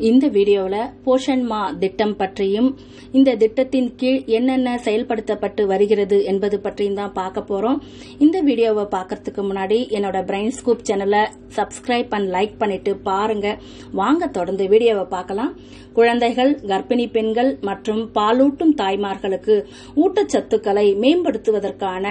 இந்த வீடியோவில் போஷன் மா திட்டம் பற்றியும் இந்த திட்டத்தின் கீழ் என்னென்ன செயல்படுத்தப்பட்டு வருகிறது என்பது பற்றியும் தான் பார்க்க போறோம். இந்த வீடியோவை பார்க்கறதுக்கு முன்னாடி என்னோட பிரைன் ஸ்கூப் சேனலை சப்ஸ்கிரைப் அண்ட் லைக் பண்ணிட்டு பாருங்க. வாங்க தொடர்ந்து வீடியோவை பார்க்கலாம். குழந்தைகள், கர்ப்பிணி பெண்கள் மற்றும் பாலூட்டும் தாய்மார்களுக்கு ஊட்டச்சத்துக்களை மேம்படுத்துவதற்கான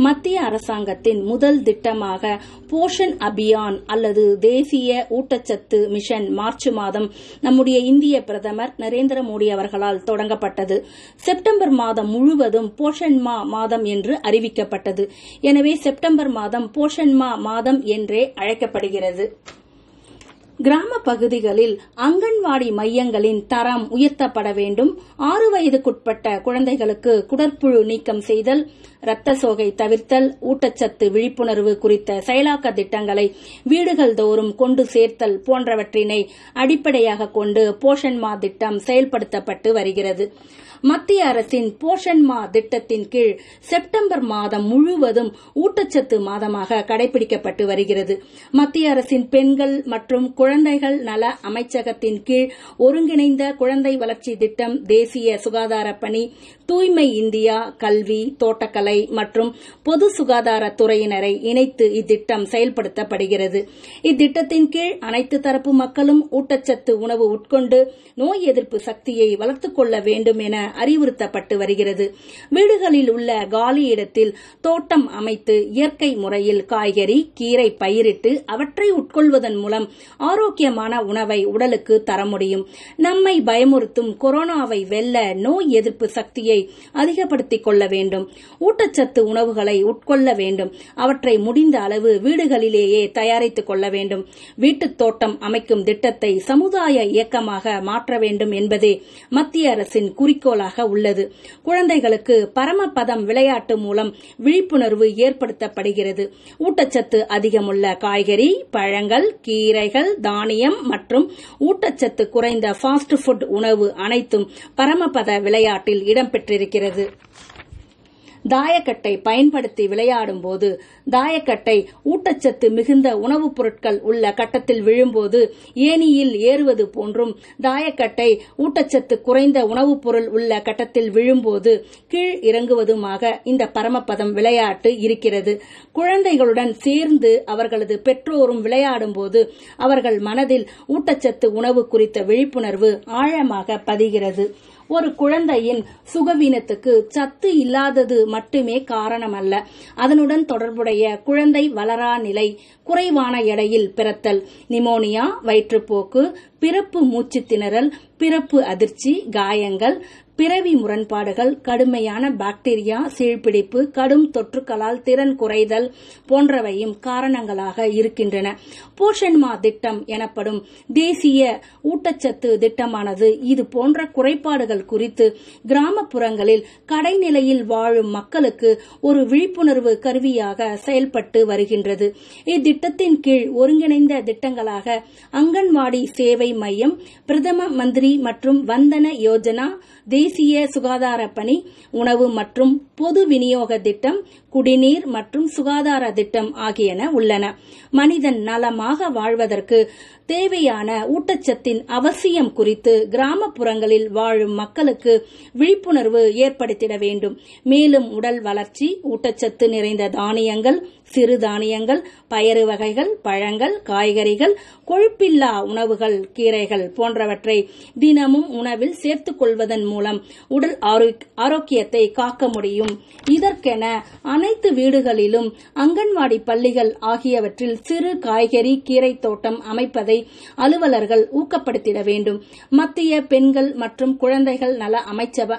மத்திய அரசாங்கத்தின் முதல் திட்டமாக போஷன் அபியான் அல்லது தேசிய ஊட்டச்சத்து மிஷன் மார்ச் மாதம் நம்முடைய இந்திய பிரதமர் நரேந்திர மோடி அவர்களால் தொடங்கப்பட்டது. செப்டம்பர் மாதம் முழுவதும் போஷன் மா மாதம் என்று அறிவிக்கப்பட்டது. எனவே செப்டம்பர் மாதம் போஷன் மா மாதம் என்றே அழைக்கப்படுகிறது. கிராம பகுதிகளில் அங்கன்வாடி மையங்களின் தரம் உயர்த்தப்பட வேண்டும். 6 வயதுக்குட்பட்ட குழந்தைகளுக்கு குடற்புழு நீக்கம் செய்தல், இரத்த சோகை தவிர்த்தல், ஊட்டச்சத்து விழிப்புணர்வு குறித்த செயலாக்க திட்டங்களை வீடுகள் தோறும் கொண்டு சேர்த்தல் போன்றவற்றினை அடிப்படையாக கொண்டு போஷன் மா திட்டம் செயல்படுத்தப்பட்டு வருகிறது. மத்திய அரசின் போஷன் மா திட்டத்தின் கீழ் செப்டம்பர் மாதம் முழுவதும் ஊட்டச்சத்து மாதமாக கடைபிடிக்கப்பட்டு வருகிறது. மத்திய அரசின் பெண்கள் மற்றும் குழந்தைகள் நல அமைச்சகத்தின் கீழ் ஒருங்கிணைந்த குழந்தை வளர்ச்சி திட்டம், தேசிய சுகாதார பணி, தூய்மை இந்தியா, கல்வி, தோட்டக்கலை மற்றும் பொது சுகாதாரத்துறையினரை இணைத்து இத்திட்டம் செயல்படுத்தப்படுகிறது. இத்திட்டத்தின் கீழ் அனைத்து தரப்பு மக்களும் ஊட்டச்சத்து உணவு உட்கொண்டு நோய் எதிர்ப்பு சக்தியை வளர்த்துக் கொள்ள வேண்டும் என அறிவுறுத்தப்பட்டு வருகிறது. வீடுகளில் உள்ள காலி இடத்தில் தோட்டம் அமைத்து இயற்கை முறையில் காய்கறி, கீரை பயிரிட்டு அவற்றை உட்கொள்வதன் மூலம் ஆரோக்கியமான உணவை உடலுக்கு தர முடியும். நம்மை பயமுறுத்தும் கொரோனாவை வெல்ல நோய் எதிர்ப்பு சக்தியை அதிகப்படுத்திக் கொள்ள வேண்டும். ஊட்டச்சத்து உணவுகளை உட்கொள்ள வேண்டும். அவற்றை முடிந்த அளவு வீடுகளிலேயே தயாரித்துக் கொள்ள வேண்டும். வீட்டுத் தோட்டம் அமைக்கும் திட்டத்தை சமுதாய இயக்கமாக மாற்ற வேண்டும் என்பதே மத்திய அரசின் குறிக்கோளாக உள்ளது. குழந்தைகளுக்கு பரமபதம் விளையாட்டு மூலம் விழிப்புணர்வு ஏற்படுத்தப்படுகிறது. ஊட்டச்சத்து அதிகமுள்ள காய்கறி, பழங்கள், கீரைகள், தானியம் மற்றும் ஊட்டச்சத்து குறைந்த ஃபாஸ்ட் ஃபுட் உணவு அனைத்தும் பரமபத விளையாட்டில் இடம்பெற்றிருக்கிறது. தாயக்கட்டை பயன்படுத்தி விளையாடும் போது தாயக்கட்டை ஊட்டச்சத்து மிகுந்த உணவுப் பொருட்கள் உள்ள கட்டத்தில் விழும்போது ஏணியில் ஏறுவது போன்றும், தாயக்கட்டை ஊட்டச்சத்து குறைந்த உணவுப் பொருள் உள்ள கட்டத்தில் விழும்போது கீழ் இறங்குவதுமாக இந்த பரமபதம் விளையாட்டு இருக்கிறது. குழந்தைகளுடன் சேர்ந்து அவர்களது பெற்றோரும் விளையாடும் போது அவர்கள் மனதில் ஊட்டச்சத்து உணவு குறித்த விழிப்புணர்வு ஆழமாக பதிகிறது. ஒரு குழந்தையின் சுகவீனத்துக்கு சத்து இல்லாதது மட்டுமே காரணமல்ல. அதனுடன் தொடர்புடைய குழந்தை வளரா நிலை, குறைவான எடையில் பிறத்தல், நிமோனியா, வயிற்றுப்போக்கு, பிறப்பு மூச்சு திணறல், பிறப்பு அதிர்ச்சி, காயங்கள், பிறவி முரண்பாடுகள், கடுமையான பாக்டீரியா சீழ்பிடிப்பு, கடும் தொற்றுக்களால் திறன் குறைதல் போன்றவையும் காரணங்களாக இருக்கின்றன. போஷன் மா திட்டம் எனப்படும் தேசிய ஊட்டச்சத்து திட்டமானது இது போன்ற குறைபாடுகள் குறித்து கிராமப்புறங்களில் கடைநிலையில் வாழும் மக்களுக்கு ஒரு விழிப்புணர்வு கருவியாக செயல்பட்டு வருகின்றது. இத்திட்டத்தின் கீழ் ஒருங்கிணைந்த திட்டங்களாக அங்கன்வாடி சேவை மையம், பிரதம மந்திரி மற்றும் வந்தன யோஜனா, தேசிய சுகாதார பணி, உணவு மற்றும் பொது விநியோக திட்டம், குடிநீர் மற்றும் சுகாதார திட்டம் ஆகியன உள்ளன. மனிதன் நலமாக வாழ்வதற்கு தேவையான ஊட்டச்சத்தின் அவசியம் குறித்து கிராமப்புறங்களில் வாழும் மக்களுக்கு விழிப்புணர்வு ஏற்படுத்திட வேண்டும். மேலும் உடல் வளர்ச்சி, ஊட்டச்சத்து நிறைந்த தானியங்கள், சிறுதானியங்கள், பயறு வகைகள், பழங்கள், காய்கறிகள், கொழுப்பில்லா உணவுகள், கீரைகள் போன்றவற்றை தினமும் உணவில் சேர்த்துக் கொள்வதன் மூலம் உடல் ஆரோக்கியத்தை காக்க முடியும். இதற்கென அனைத்து வீடுகளிலும் அங்கன்வாடி பள்ளிகள் ஆகியவற்றில் சிறு காய்கறி, கீரை தோட்டம் அமைப்பதை அலுவலர்கள் ஊக்கப்படுத்திட வேண்டும். மத்திய பெண்கள் மற்றும் குழந்தைகள் நல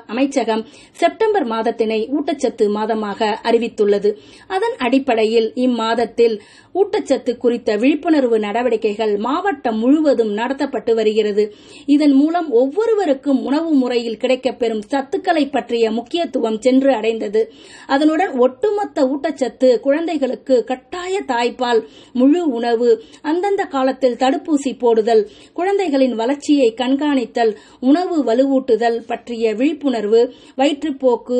அமைச்சகம் செப்டம்பர் மாதத்தினை ஊட்டச்சத்து மாதமாக அறிவித்துள்ளது. அதன் அடிப்படையில் இம்மாதத்தில் ஊட்டச்சத்து குறித்த விழிப்புணர்வு நடவடிக்கைகள் மாவட்டம் முழுவதும் நடத்தப்பட்டு வருகிறது. இதன் மூலம் ஒவ்வொருவருக்கும் உணவு முறையில் கிடைக்கப்பெறும் சத்துக்களை பற்றிய முக்கியத்துவம் சென்று அடைந்தது. அதனுடன் ஒட்டுமொத்த ஊட்டச்சத்து, குழந்தைகளுக்கு கட்டாய தாய்ப்பால், முழு உணவு, அந்தந்த காலத்தில் தடுப்பூசி போடுதல், குழந்தைகளின் வளர்ச்சியை கண்காணித்தல், உணவு வலுவூட்டுதல் பற்றிய விழிப்புணர்வு, வயிற்றுப்போக்கு,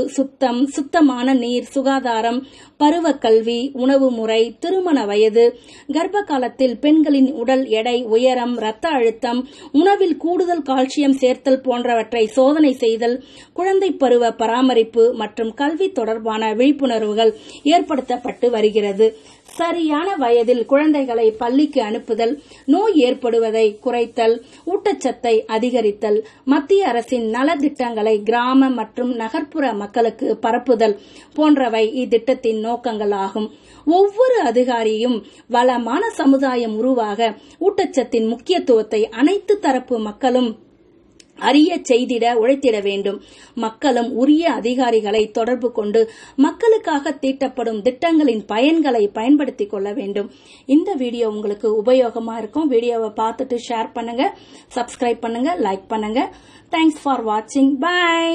சுத்தமான நீர், சுகாதாரம், பருவ கல்வி, உணவு முறை, திருமண வயது, கர்ப்ப காலத்தில் பெண்களின் உடல் எடை, உயரம், இரத்த அழுத்தம், உணவில் கூடுதல் கால்சியம் சேர்த்தல் போன்றவற்றை சோதனை செய்தல், குழந்தை பருவ பராமரிப்பு மற்றும் கல்வி தொடர்பான விழிப்புணர்வுகள் ஏற்படுத்தப்பட்டு வருகிறது. சரியான வயதில் குழந்தைகளை பள்ளிக்கு அனுப்புதல், நோய் ஏற்படுவதை குறைத்தல், ஊட்டச்சத்தை அதிகரித்தல், மத்திய அரசின் நலத்திட்டங்களை கிராம மற்றும் நகர்ப்புற மக்களுக்கு பரப்புதல் போன்றவை இத்திட்டத்தின் நோக்கங்கள் ஆகும். ஒவ்வொரு அதிகாரியும் வளமான சமுதாயம் உருவாக ஊட்டச்சத்தின் முக்கியத்துவத்தை அனைத்து தரப்பு மக்களும் அறிய செய்திட உழைத்திட வேண்டும். மக்களும் உரிய அதிகாரிகளை தொடர்பு கொண்டு மக்களுக்காக தீட்டப்படும் திட்டங்களின் பயன்களை பயன்படுத்திக் கொள்ள வேண்டும். இந்த வீடியோ உங்களுக்கு உபயோகமா இருக்கும். வீடியோவை பார்த்துட்டு ஷேர் பண்ணுங்க, சப்ஸ்கிரைப் பண்ணுங்க, லைக் பண்ணுங்க. தேங்க்ஸ் ஃபார் வாட்சிங். பை.